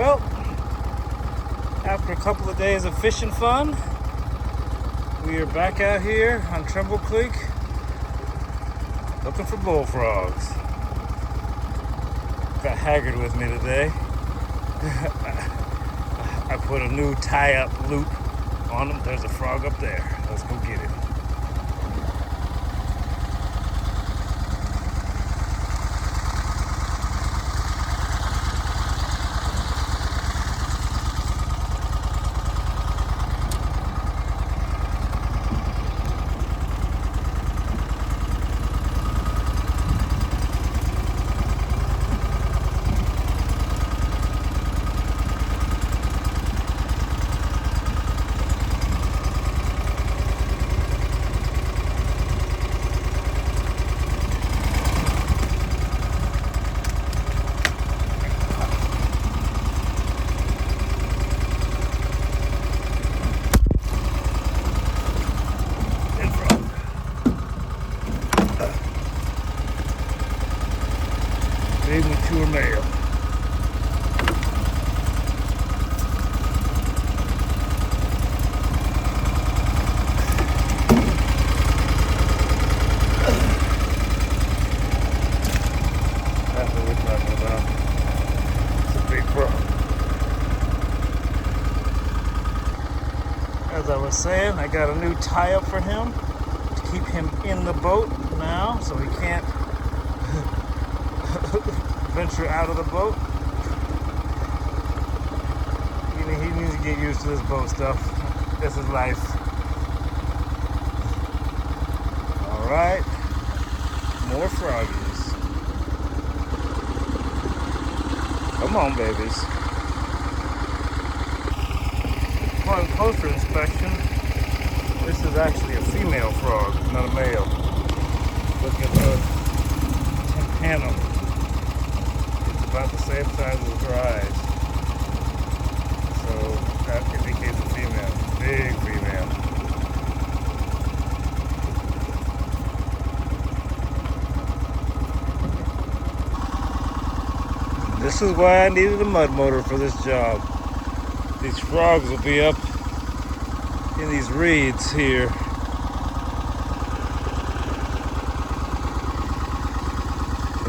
Well, after a couple of days of fishing fun, we are back out here on Trimble Creek looking for bullfrogs. Got Haggard with me today. I put a new tie-up loop on him. There's a frog up there. Let's go get it. Big mature male. That's what we're talking about. It's a big frog. As I was saying, I got a new tie-up for him to keep him in the boat now, so he can't venture out of the boat. He needs to get used to this boat stuff. This is life. Alright, more froggies. Come on, babies. Upon closer inspection, this is actually a female frog, not a male. Look at her tympanum. About the same size as her eyes. So that indicates a female. Big female. This is why I needed a mud motor for this job. These frogs will be up in these reeds here.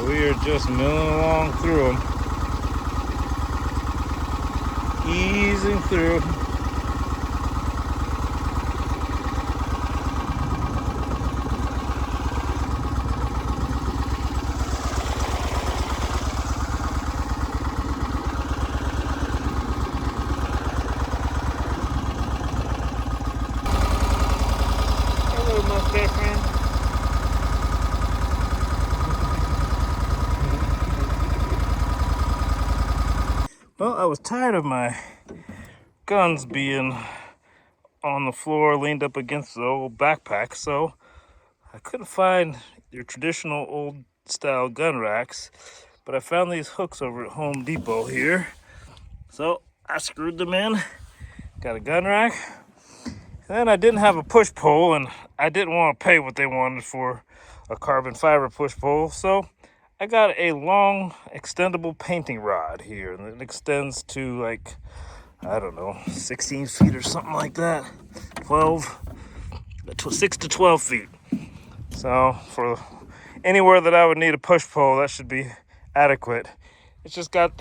We are just milling along through them, easing through. Hello, mustache friend. Well, I was tired of my guns being on the floor, leaned up against the old backpack, so I couldn't find your traditional old style gun racks, but I found these hooks over at Home Depot here. So I screwed them in, got a gun rack. And then I didn't have a push pole, and I didn't want to pay what they wanted for a carbon fiber push pole, so I got a long extendable painting rod here, and it extends to like, I don't know, 16 feet or something like that. 6 to 12 feet. So for anywhere that I would need a push pole, that should be adequate. It's just got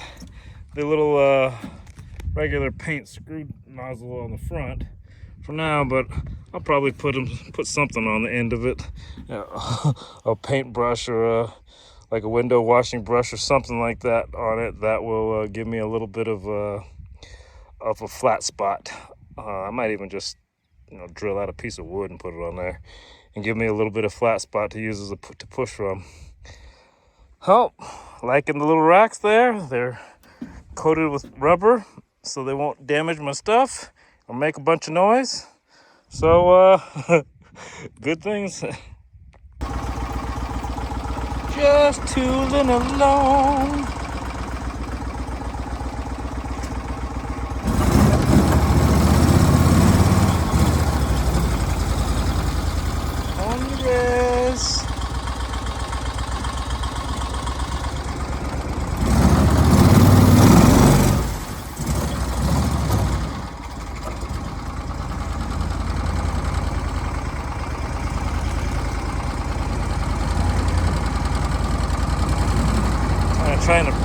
the little regular paint screw nozzle on the front for now, but I'll probably put something on the end of it, a paintbrush or like a window washing brush or something like that on it. That will give me a little bit of a flat spot. I might even just drill out a piece of wood and put it on there and give me a little bit of flat spot to use as to push from. Oh, liking the little racks there. They're coated with rubber so they won't damage my stuff or make a bunch of noise. So good things. Just tooling along. On the rest.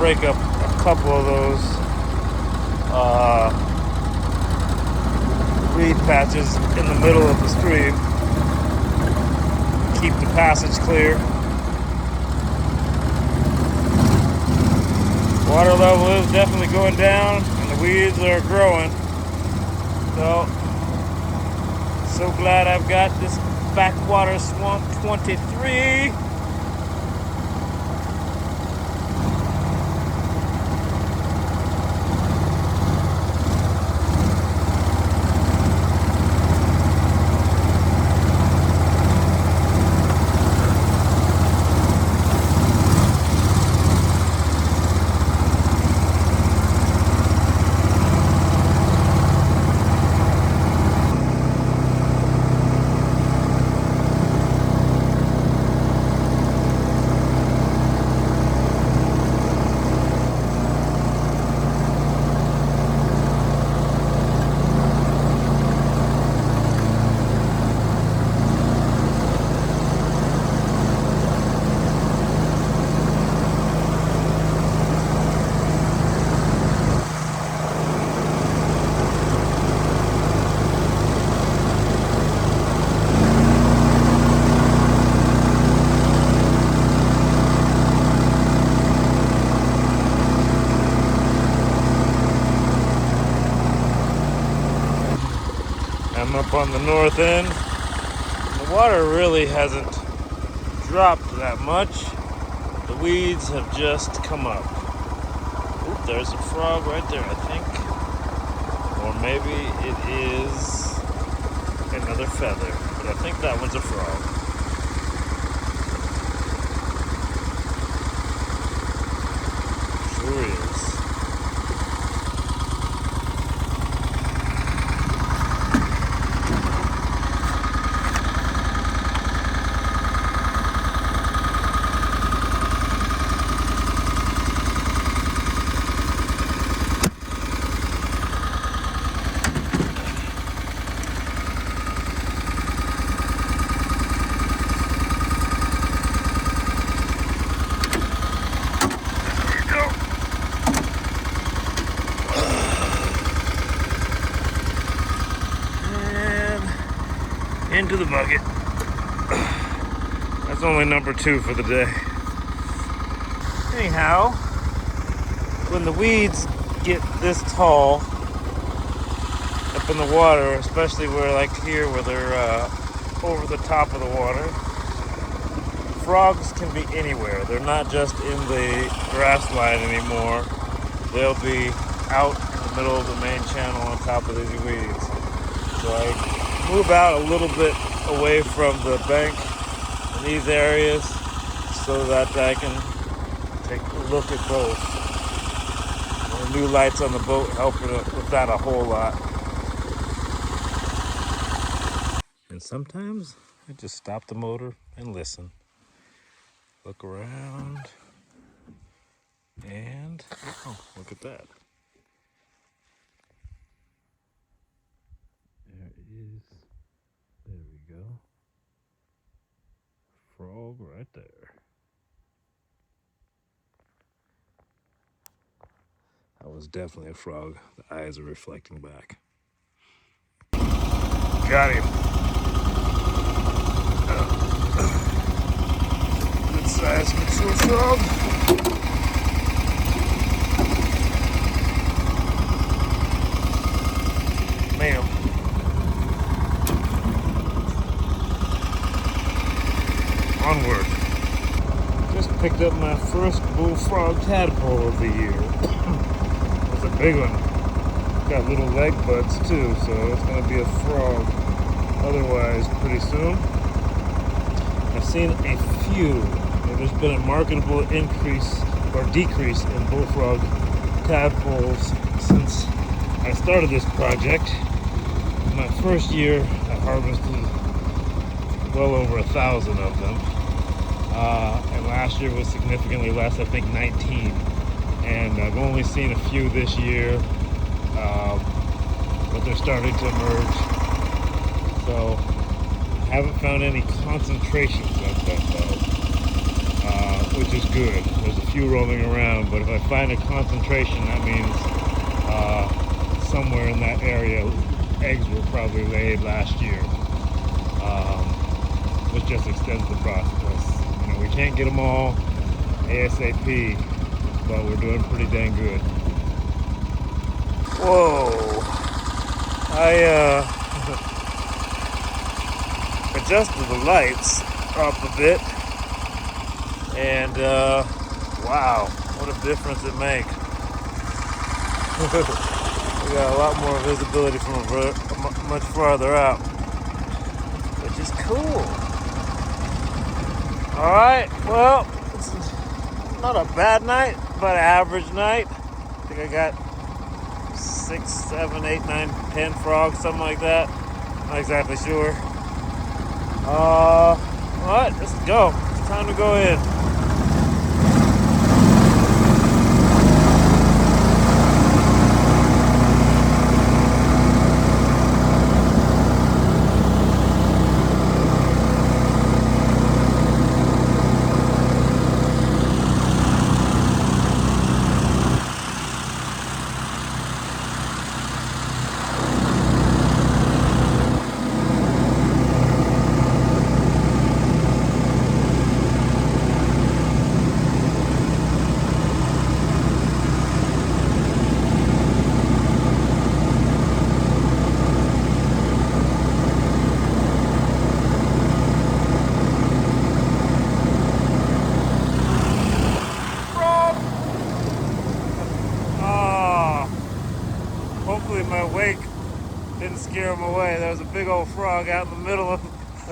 break up a couple of those weed patches in the middle of the stream. Keep the passage clear. Water level is definitely going down and the weeds are growing. So glad I've got this backwater swamp 23. I'm up on the north end. The water really hasn't dropped that much. The weeds have just come up. Oop, there's a frog right there, I think. Or maybe it is another feather. But I think that one's a frog. Sure is. Into the bucket. That's only number 2 for the day. Anyhow, when the weeds get this tall up in the water, especially where like here where they're over the top of the water, frogs can be anywhere. They're not just in the grass line anymore. They'll be out in the middle of the main channel on top of these weeds. So I move out a little bit away from the bank in these areas so that I can take a look at both. The new lights on the boat helping with that a whole lot. And sometimes I just stop the motor and listen. Look around. And, oh, look at that. There we go. Frog right there. That was definitely a frog. The eyes are reflecting back. Got him. Good size mature frog. Ma'am. Onward. Just picked up my first bullfrog tadpole of the year. It's a big one. Got little leg buds too, so it's going to be a frog otherwise pretty soon. I've seen a few. There's been a marketable increase or decrease in bullfrog tadpoles since I started this project. My first year, I harvested well over 1,000 of them. And last year was significantly less, I think 19. And I've only seen a few this year, but they're starting to emerge. So I haven't found any concentrations of them though. which is good. There's a few rolling around, but if I find a concentration, that means somewhere in that area eggs were probably laid last year, which just extends the process. You know, we can't get them all ASAP, but we're doing pretty dang good. Whoa! I adjusted the lights up a bit, and wow, what a difference it makes. We got a lot more visibility from much farther out, which is cool. Alright, well, it's not a bad night, but an average night. I think I got 6, 7, 8, 9, 10 frogs, something like that. Not exactly sure. Alright, let's go. It's time to go in. Hopefully my wake didn't scare him away. There was a big old frog out in the middle of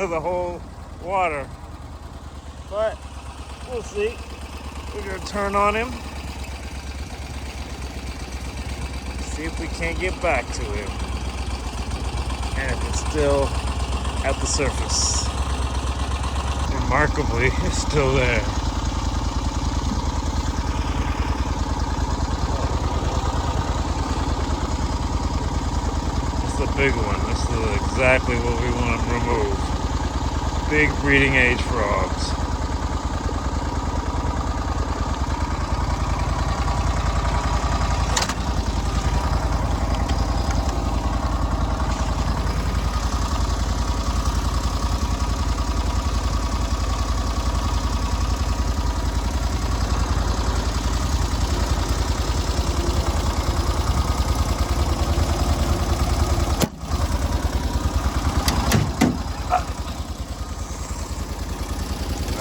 the whole water. But we'll see. We're gonna turn on him. See if we can't get back to him. And if it's still at the surface. Remarkably, it's still there. Big one. This is exactly what we want to remove. Big breeding age frogs.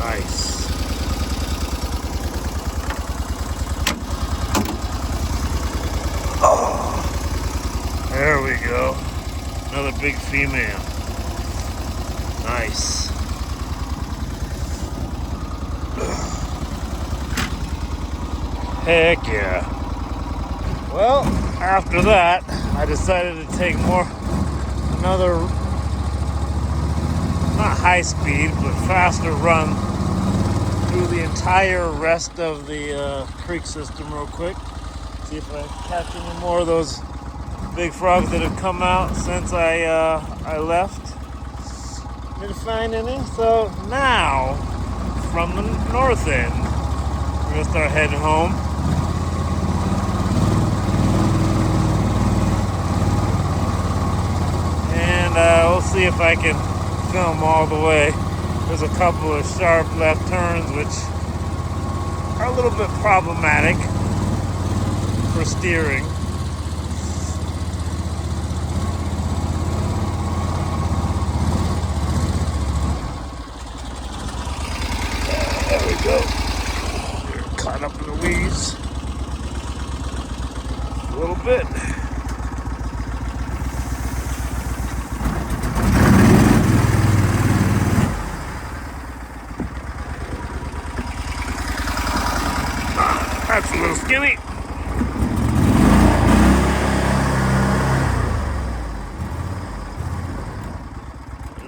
Nice. Oh, there we go. Another big female. Nice. Heck yeah. Well, after that, I decided to take another, not high speed, but faster run through the entire rest of the creek system real quick. See if I catch any more of those big frogs that have come out since I left. Didn't find any. So now, from the north end, we're gonna start heading home. And we'll see if I can film all the way. There's a couple of sharp left turns which are a little bit problematic for steering. There we go. We're caught up in the weeds a little bit. That's a little skinny.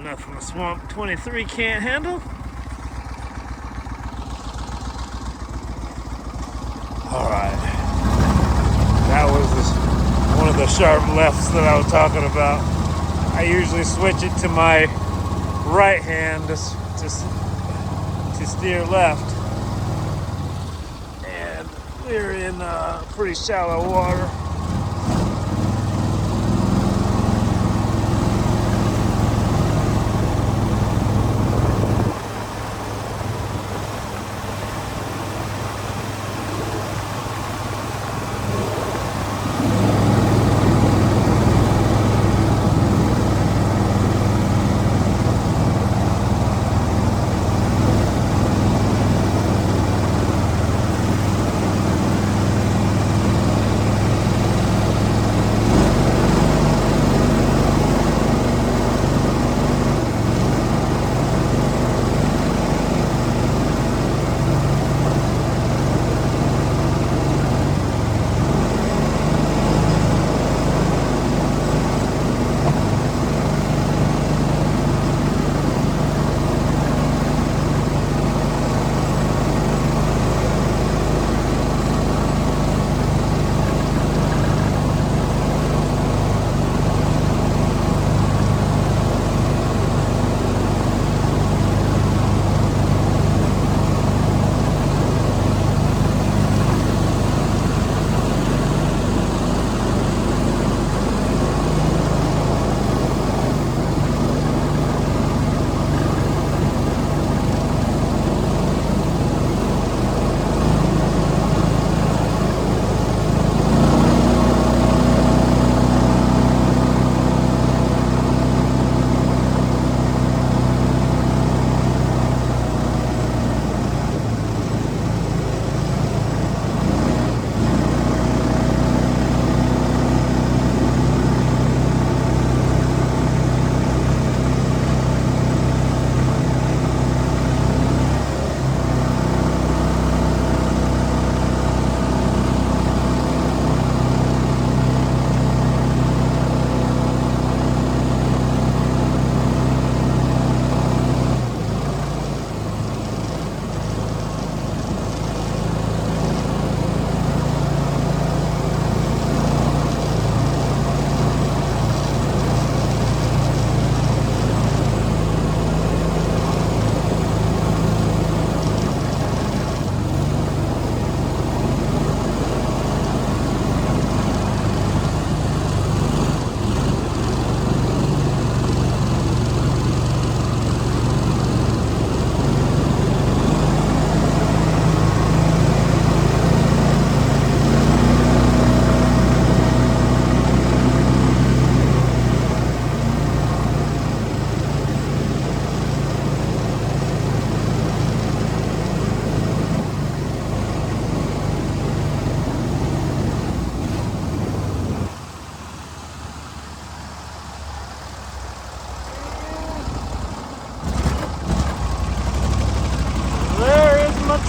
Nothing the Swamp 23 can't handle. Alright. That was one of the sharp lefts that I was talking about. I usually switch it to my right hand to steer left. We're in pretty shallow water.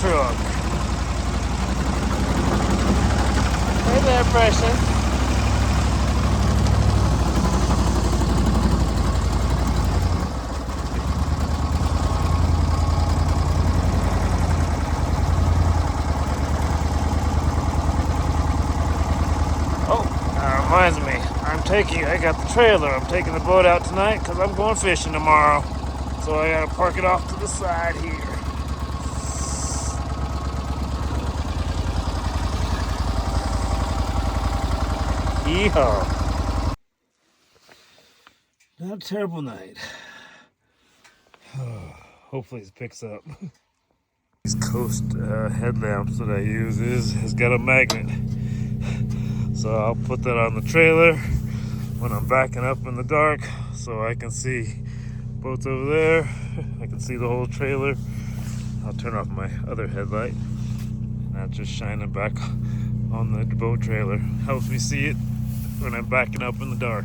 Truck. Hey there, precious. Oh, that reminds me. I got the trailer. I'm taking the boat out tonight because I'm going fishing tomorrow. So I gotta park it off to the side here. Yeehaw. Not a terrible night. Hopefully it picks up. These Coast headlamps that I use has got a magnet. So I'll put that on the trailer when I'm backing up in the dark so I can see boats over there. I can see the whole trailer. I'll turn off my other headlight. That's just shining back on the boat trailer. Helps me see it when I'm backing up in the dark.